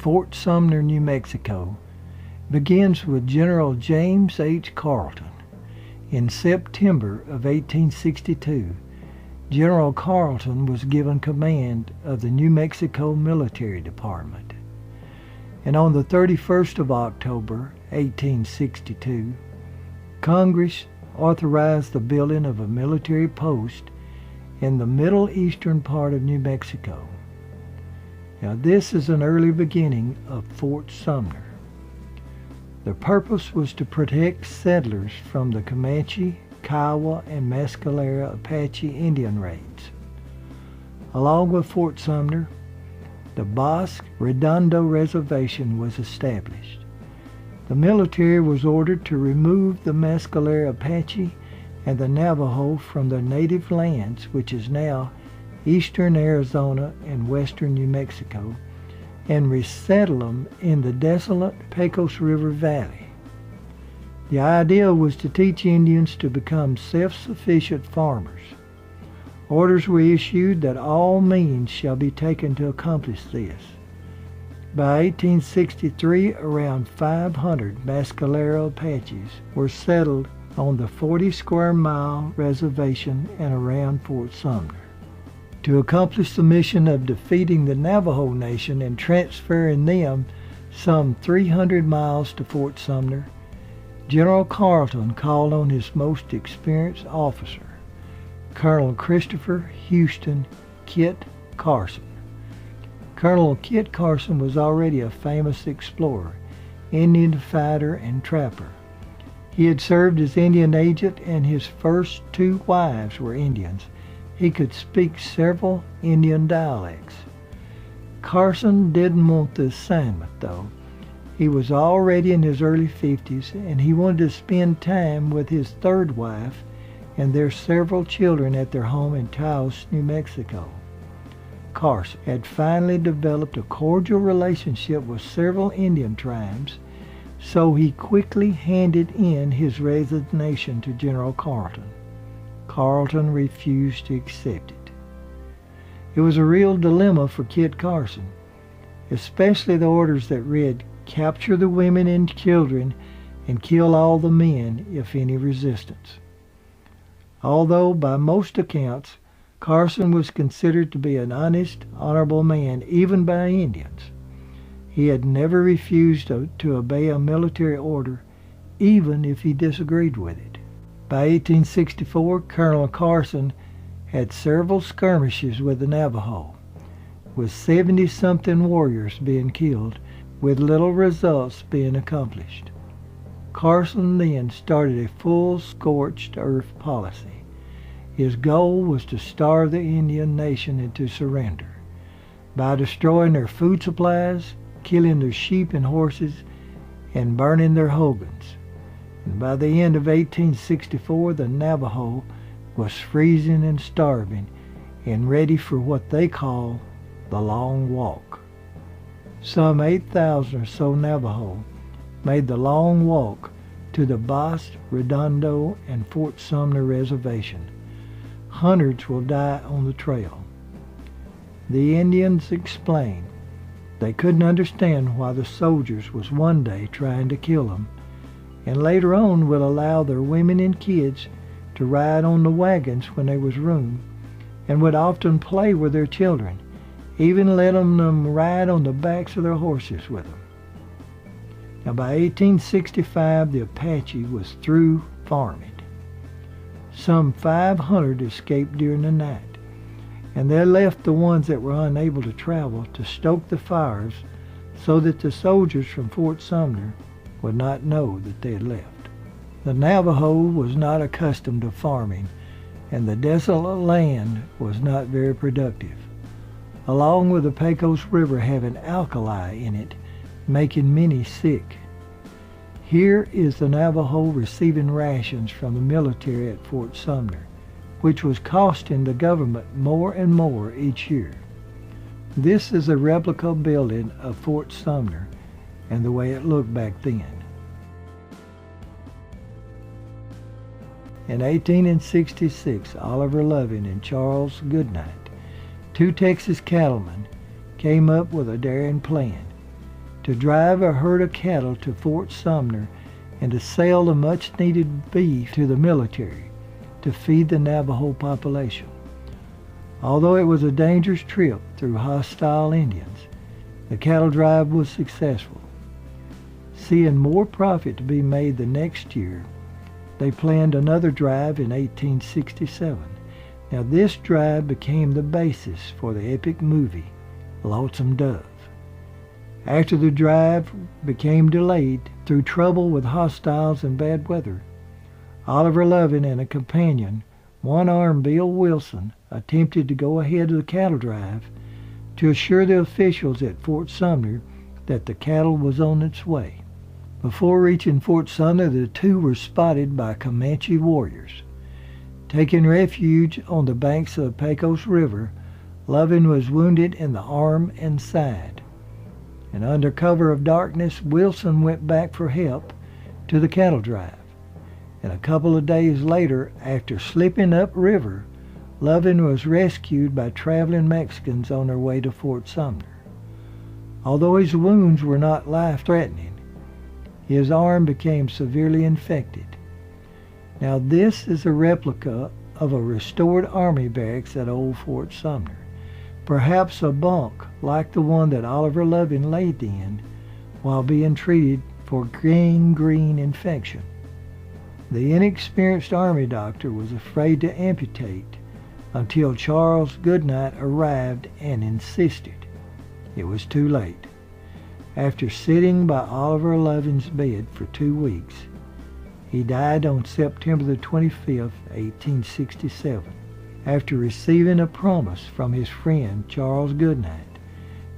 Fort Sumner, New Mexico, begins with General James H. Carleton. In September of 1862, General Carleton was given command of the New Mexico Military Department. And on the 31st of October, 1862, Congress authorized the building of a military post in the middle eastern part of New Mexico. Now this is an early beginning of Fort Sumner. The purpose was to protect settlers from the Comanche, Kiowa, and Mescalero Apache Indian raids. Along with Fort Sumner, the Bosque Redondo Reservation was established. The military was ordered to remove the Mescalero Apache and the Navajo from their native lands, which is now eastern Arizona and western New Mexico, and resettle them in the desolate Pecos River Valley. The idea was to teach Indians to become self-sufficient farmers. Orders were issued that all means shall be taken to accomplish this. By 1863, around 500 Mescalero Apaches were settled on the 40 square mile reservation and around Fort Sumner. To accomplish the mission of defeating the Navajo Nation and transferring them some 300 miles to Fort Sumner, General Carleton called on his most experienced officer, Colonel Christopher Houston Kit Carson. Colonel Kit Carson was already a famous explorer, Indian fighter, and trapper. He had served as Indian agent, and his first 2 wives were Indians. He could speak several Indian dialects. Carson didn't want the assignment, though. He was already in his early 50s, and he wanted to spend time with his 3rd wife and their several children at their home in Taos, New Mexico. Carson had finally developed a cordial relationship with several Indian tribes, so he quickly handed in his resignation to General Carleton. Carleton refused to accept it. It was a real dilemma for Kit Carson, especially the orders that read, "Capture the women and children and kill all the men if any resistance." Although by most accounts Carson was considered to be an honest, honorable man even by Indians, he had never refused to obey a military order even if he disagreed with it. By 1864, Colonel Carson had several skirmishes with the Navajo, with 70-something warriors being killed, with little results being accomplished. Carson then started a full scorched earth policy. His goal was to starve the Indian nation into surrender by destroying their food supplies, killing their sheep and horses, and burning their hogans. And by the end of 1864, the Navajo was freezing and starving and ready for what they call the long walk. Some 8,000 or so Navajo made the long walk to the Bosque Redondo and Fort Sumner reservation. Hundreds will die on the trail. The Indians explained they couldn't understand why the soldiers was one day trying to kill them, and later on would allow their women and kids to ride on the wagons when there was room, and would often play with their children, even letting them ride on the backs of their horses with them. Now by 1865, the Apache was through farming. Some 500 escaped during the night, and they left the ones that were unable to travel to stoke the fires so that the soldiers from Fort Sumner would not know that they had left. The Navajo was not accustomed to farming, and the desolate land was not very productive, along with the Pecos River having alkali in it, making many sick. Here is the Navajo receiving rations from the military at Fort Sumner, which was costing the government more and more each year. This is a replica building of Fort Sumner and the way it looked back then. In 1866, Oliver Loving and Charles Goodnight, 2 Texas cattlemen, came up with a daring plan. to drive a herd of cattle to Fort Sumner and to sell the much-needed beef to the military to feed the Navajo population. Although it was a dangerous trip through hostile Indians, the cattle drive was successful. Seeing more profit to be made the next year, they planned another drive in 1867. Now this drive became the basis for the epic movie, Lonesome Dove. After the drive became delayed through trouble with hostiles and bad weather, Oliver Loving and a companion, one-armed Bill Wilson, attempted to go ahead of the cattle drive to assure the officials at Fort Sumner that the cattle was on its way. Before reaching Fort Sumner, the two were spotted by Comanche warriors. Taking refuge on the banks of the Pecos River, Loving was wounded in the arm and side. And under cover of darkness, Wilson went back for help to the cattle drive. And a couple of days later, after slipping upriver, Loving was rescued by traveling Mexicans on their way to Fort Sumner. Although his wounds were not life-threatening, his arm became severely infected. Now this is a replica of a restored army barracks at old Fort Sumner, perhaps a bunk like the one that Oliver Loving laid in while being treated for gangrene infection. The inexperienced army doctor was afraid to amputate until Charles Goodnight arrived and insisted. It was too late. After sitting by Oliver Loving's bed for 2 weeks, he died on September the 25th, 1867, after receiving a promise from his friend Charles Goodnight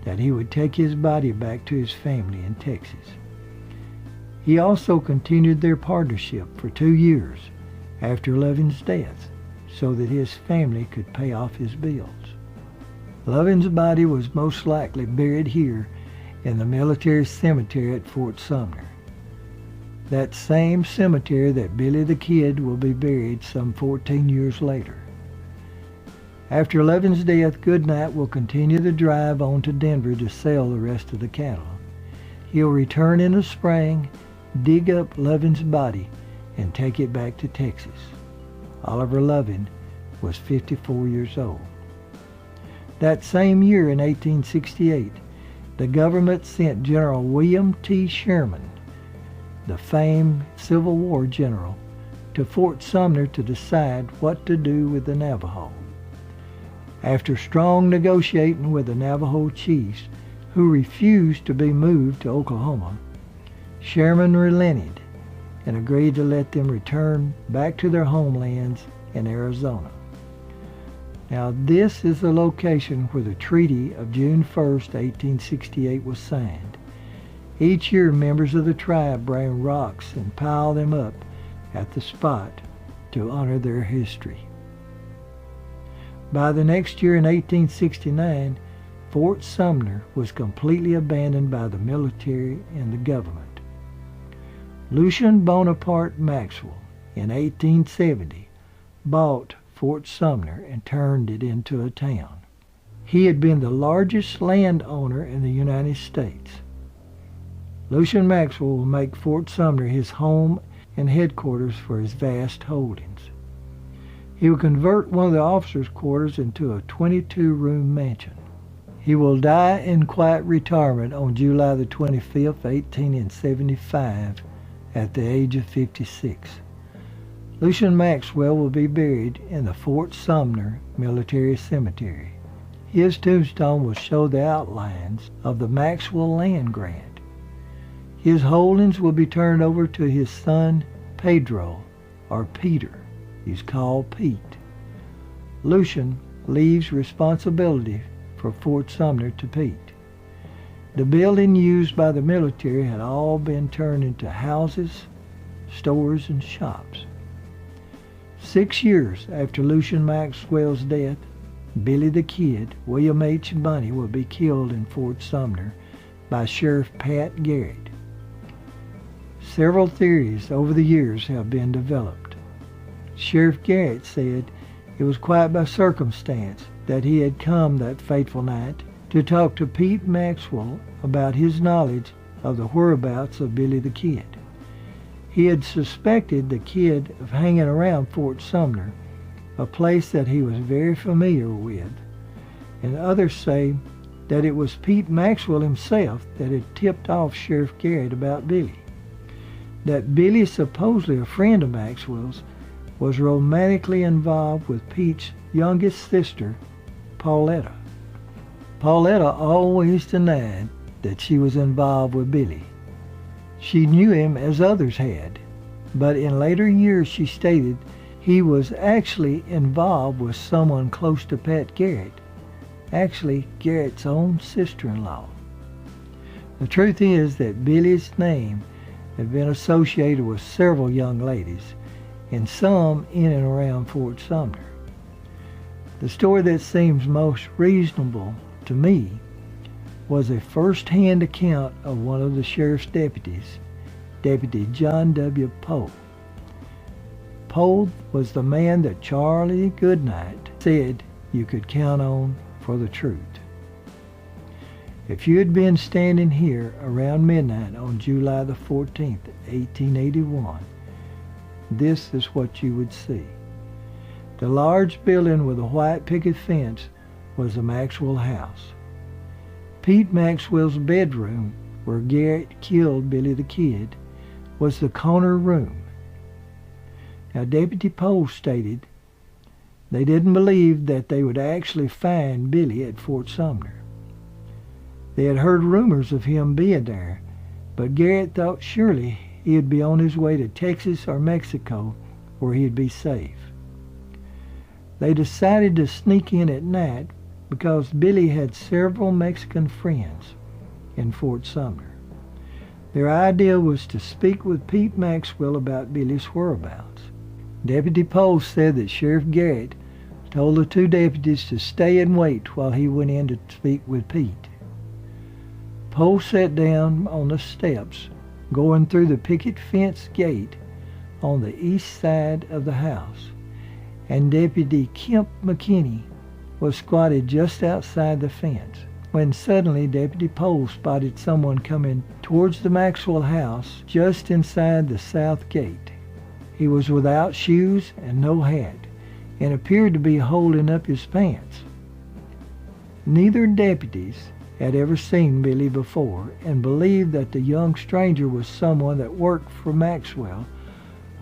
that he would take his body back to his family in Texas. He also continued their partnership for 2 years after Loving's death so that his family could pay off his bills. Loving's body was most likely buried here in the military cemetery at Fort Sumner. That same cemetery that Billy the Kid will be buried some 14 years later. After Loving's death, Goodnight will continue the drive on to Denver to sell the rest of the cattle. He'll return in the spring, dig up Loving's body, and take it back to Texas. Oliver Loving was 54 years old. That same year in 1868, the government sent General William T. Sherman, the famed Civil War general, to Fort Sumner to decide what to do with the Navajo. After strong negotiating with the Navajo chiefs, who refused to be moved to Oklahoma, Sherman relented and agreed to let them return back to their homelands in Arizona. Now this is the location where the Treaty of June 1st, 1868 was signed. Each year members of the tribe bring rocks and pile them up at the spot to honor their history. By the next year in 1869, Fort Sumner was completely abandoned by the military and the government. Lucien Bonaparte Maxwell in 1870 bought Fort Sumner and turned it into a town. He had been the largest landowner in the United States. Lucien Maxwell will make Fort Sumner his home and headquarters for his vast holdings. He will convert one of the officers' quarters into a 22-room mansion. He will die in quiet retirement on July the 25th, 1875, at the age of 56. Lucien Maxwell will be buried in the Fort Sumner Military Cemetery. His tombstone will show the outlines of the Maxwell land grant. His holdings will be turned over to his son Pedro, or Peter. He's called Pete. Lucien leaves responsibility for Fort Sumner to Pete. The building used by the military had all been turned into houses, stores, and shops. 6 years after Lucien Maxwell's death, Billy the Kid, William H. Bunny, will be killed in Fort Sumner by Sheriff Pat Garrett. Several theories over the years have been developed. Sheriff Garrett said it was quite by circumstance that he had come that fateful night to talk to Pete Maxwell about his knowledge of the whereabouts of Billy the Kid. He had suspected the kid of hanging around Fort Sumner, a place that he was very familiar with, and others say that it was Pete Maxwell himself that had tipped off Sheriff Garrett about Billy. That Billy, supposedly a friend of Maxwell's, was romantically involved with Pete's youngest sister, Pauletta. Pauletta always denied that she was involved with Billy. She knew him as others had, but in later years she stated he was actually involved with someone close to Pat Garrett, actually Garrett's own sister-in-law. The truth is that Billy's name had been associated with several young ladies, and some in and around Fort Sumner. The story that seems most reasonable to me was a first-hand account of one of the sheriff's deputies, Deputy John W. Poe. Poe was the man that Charlie Goodnight said you could count on for the truth. If you had been standing here around midnight on July the 14th, 1881, this is what you would see. The large building with a white picket fence was the Maxwell house. Pete Maxwell's bedroom, where Garrett killed Billy the Kid, was the corner room. Now, Deputy Poe stated they didn't believe that they would actually find Billy at Fort Sumner. They had heard rumors of him being there, but Garrett thought surely he'd be on his way to Texas or Mexico where he'd be safe. They decided to sneak in at night because Billy had several Mexican friends in Fort Sumner. Their idea was to speak with Pete Maxwell about Billy's whereabouts. Deputy Poe said that Sheriff Garrett told the two deputies to stay and wait while he went in to speak with Pete. Poe sat down on the steps going through the picket fence gate on the east side of the house, and Deputy Kemp McKinney was squatted just outside the fence, when suddenly Deputy Poe spotted someone coming towards the Maxwell house just inside the south gate. He was without shoes and no hat, and appeared to be holding up his pants. Neither deputies had ever seen Billy before, and believed that the young stranger was someone that worked for Maxwell,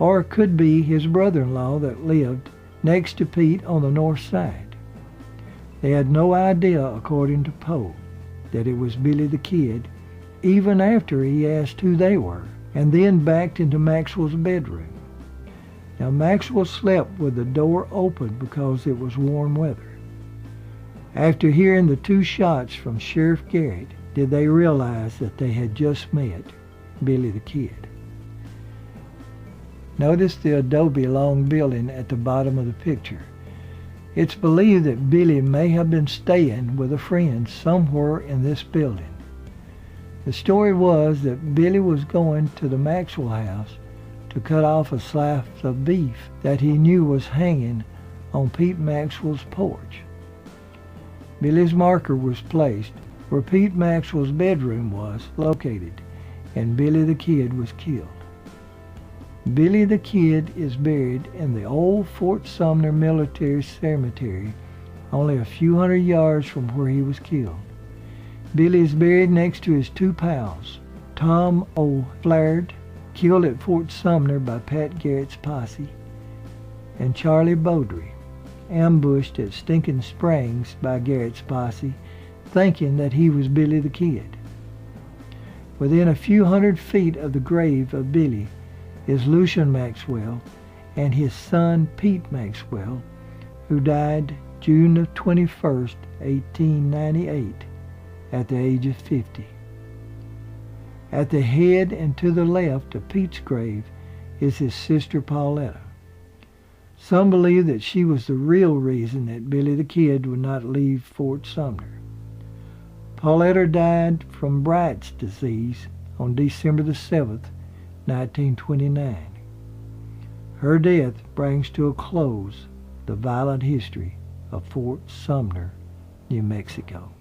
or could be his brother-in-law that lived next to Pete on the north side. They had no idea, according to Poe, that it was Billy the Kid, even after he asked who they were, and then backed into Maxwell's bedroom. Now, Maxwell slept with the door open because it was warm weather. After hearing the two shots from Sheriff Garrett, did they realize that they had just met Billy the Kid. Notice the adobe long building at the bottom of the picture. It's believed that Billy may have been staying with a friend somewhere in this building. The story was that Billy was going to the Maxwell house to cut off a slice of beef that he knew was hanging on Pete Maxwell's porch. Billy's marker was placed where Pete Maxwell's bedroom was located, and Billy the Kid was killed. Billy the Kid is buried in the old Fort Sumner Military Cemetery, only a few hundred yards from where he was killed. Billy is buried next to his two pals, Tom O'Flaherty, killed at Fort Sumner by Pat Garrett's posse, and Charlie Beaudry, ambushed at Stinking Springs by Garrett's posse, thinking that he was Billy the Kid. Within a few hundred feet of the grave of Billy is Lucian Maxwell and his son Pete Maxwell, who died June the 21st, 1898, at the age of 50. At the head and to the left of Pete's grave is his sister Pauletta. Some believe that she was the real reason that Billy the Kid would not leave Fort Sumner. Pauletta died from Bright's disease on December the 7th, 1929. Her death brings to a close the violent history of Fort Sumner, New Mexico.